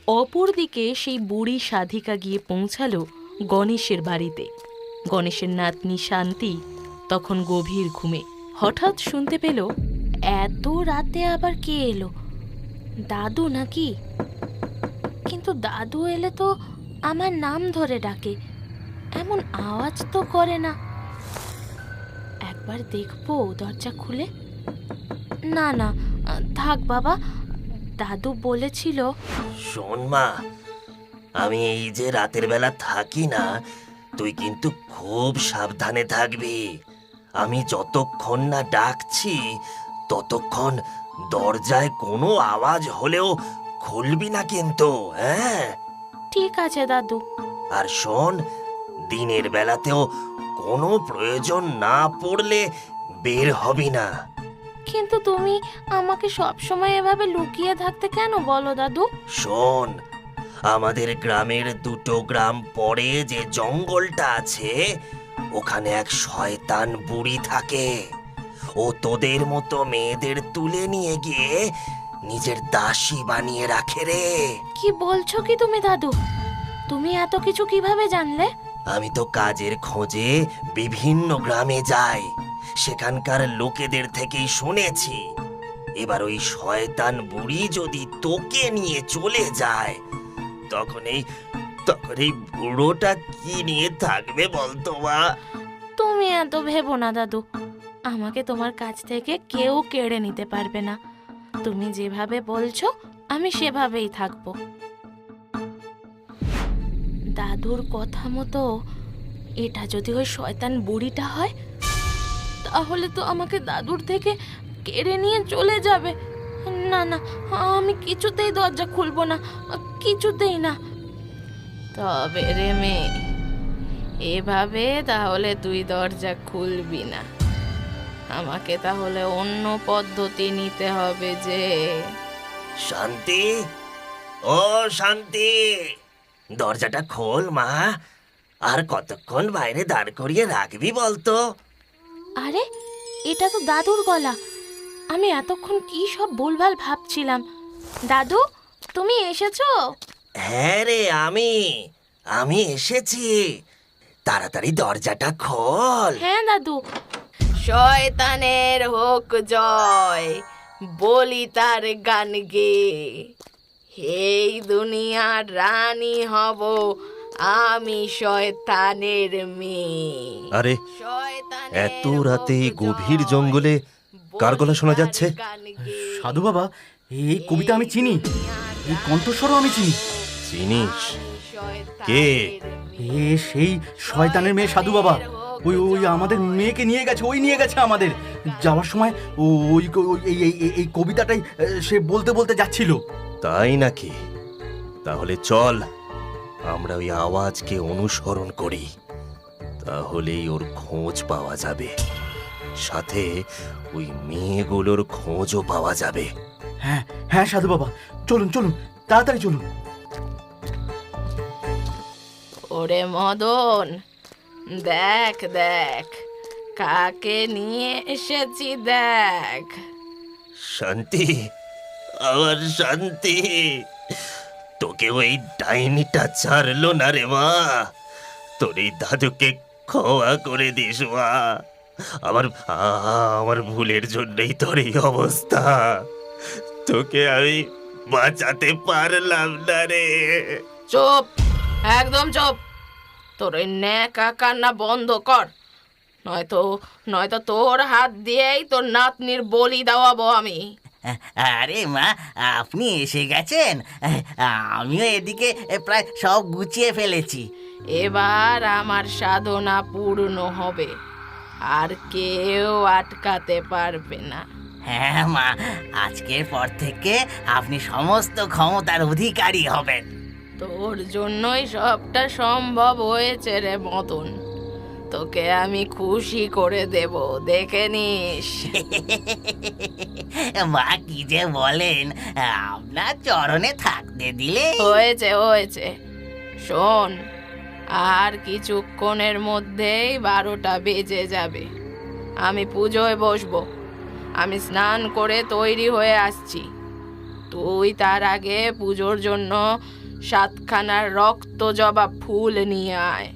অপরদিকে সেই বুড়ি সাধিকা গিয়ে পৌঁছালো গণেশের বাড়িতে। গণেশের নাতনি শান্তি তখন গভীর ঘুমে। হঠাৎ শুনতে পেল, এত রাতে আবার কে এলো? দাদু নাকি? কিন্তু দাদু এলে তো আমার নাম ধরে ডাকে, এমন আওয়াজ তো করে না। একবার দেখবো দরজা খুলে। না না, থাক বাবা, দাদু বলেছিল। শোন মা, আমি এই যে রাতের বেলা থাকি না, তুই কিন্তু খুব সাবধানে থাকবি। আমি যতক্ষণ না ডাকছি ততক্ষণ দরজায় কোনো আওয়াজ হলেও খুলবি না কিন্তু, হ্যাঁ? ঠিক আছে দাদু। আর শোন, দিনের বেলাতেও কোনো প্রয়োজন না পড়লে বের হবি না। কিন্তু তুমি আমাকে সবসময় এভাবে লুকিয়ে থাকতে কেন বলো দাদু? শোন, আমাদের গ্রামের 2 গ্রাম পরে যে জঙ্গলটা আছে, ওখানে এক শয়তান বুড়ি থাকে। ও তোদের মতো মেয়েদের তুলে নিয়ে গিয়ে নিজের দাসী বানিয়ে রাখে রে। কি বলছো কি তুমি দাদু? তুমি এত কিছু কিভাবে জানলে? আমি তো কাজের খোঁজে বিভিন্ন গ্রামে যাই, সেখানকার লোকেদের থেকেই শুনেছি। এবার ওই শয়তান বুড়ি যদি তোকে নিয়ে চলে যায়, তখন এই বুড়োটা কি নিয়ে থাকবে বলতো মা? তুমি এত ভেবো না দাদু, আমাকে তোমার কাছ থেকে কেউ কেড়ে নিতে পারবে না। তুমি যেভাবে বলছো আমি সেভাবেই থাকবো। দাদুর কথা মতো এটা যদি ওই শয়তান বুড়িটা হয়, তাহলে তো আমাকে দাদুর থেকে কেড়ে নিয়ে চলে যাবে। না না, আমি কিছুতেই দরজা খুলবো না, কিছুতেই না। তবে রে মেয়ে, এভাবে তাহলে তুই দরজা খুলবি না। আমাকে তাহলে অন্য পদ্ধতি নিতে হবে যে। শান্তি, ও শান্তি, দরজাটা খোল মা। আর কতক্ষণ বাইরে দাঁড় করিয়ে রাখবি বলতো? আরে, এটা তো দাদুর গলা। আমি এতক্ষণ কি সব ভুলভাল ভাবছিলাম। দাদু, তুমি এসেছো? হ্যাঁ রে, আমি এসেছি। তাড়াতাড়ি দরজাটা খোল। হ্যাঁ দাদু। শয়তানের হোক জয়, বলি তার গান গে। এই দুনিয়ার রানী হব আমি, শয়তানের মেয়ে। আরে, এত রাতে এই গভীর জঙ্গলে কার গলা শোনা যাচ্ছে? সাধু বাবা, এই কবিতা আমি চিনি, এই কণ্ঠস্বরও আমি চিনি। চিনিস? কে? এ সেই শয়তানের মেয়ে সাধু বাবা। ওই ওই আমাদের মেয়েকে নিয়ে গেছে, ওই নিয়ে গেছে আমাদের। যাওয়ার সময় ওই এই কবিতাটাই সে বলতে বলতে যাচ্ছিল। তাই নাকি? তাহলে চল আমরা ওই আওয়াজকে অনুসরণ করি, তাহলেই ওর খোঁজ পাওয়া যাবে, সাথে ওই মেয়েগুলোর খোঁজও পাওয়া যাবে। হ্যাঁ হ্যাঁ সাধু বাবা, চলুন চলুন, তাড়াতাড়ি চলুন। ওরে মদন, দেখ দেখ কাকে নিয়ে এসেছি দেখ। শান্তি, আমার শান্তি, তোকে ওই ডাইনিটা ছাড়লো না রে মা। তোর এই দাদুকে ক্ষমা করে দিস মা। আমার ভুলের জন্যই তোর এই অবস্থা। তোকে আমি বাঁচাতে পারলাম না রে। চুপ, একদম চুপ। তোর ওই ন্যাকা কান্না বন্ধ কর, নয়তো তোর হাত দিয়েই তোর নাতনির বলি দেওয়াবো আমি। আরে মা, আপনি এসে গেছেন। আমিও এদিকে প্রায় সব গুছিয়ে ফেলেছি। এবার আমার সাধনা পূর্ণ হবে, আর কেউ আটকাতে পারবে না। হ্যাঁ মা, আজকের পর থেকে আপনি সমস্ত ক্ষমতার অধিকারী হবেন। তোর জন্যই সবটা সম্ভব হয়েছে রে মদন। তোকে আমি খুশি করে দেব, দেখে নিস। মা কি যে বলেন, আপনার চরণে থাকতে দিলে। হয়েছে হয়েছে, শোন, আর কিছুক্ষণের মধ্যেই 12টা বেজে যাবে। আমি পুজোয় বসবো। আমি স্নান করে তৈরি হয়ে আসছি। তুই তার আগে পুজোর জন্য 7খানা রক্ত জবা ফুল নিয়ে আয়।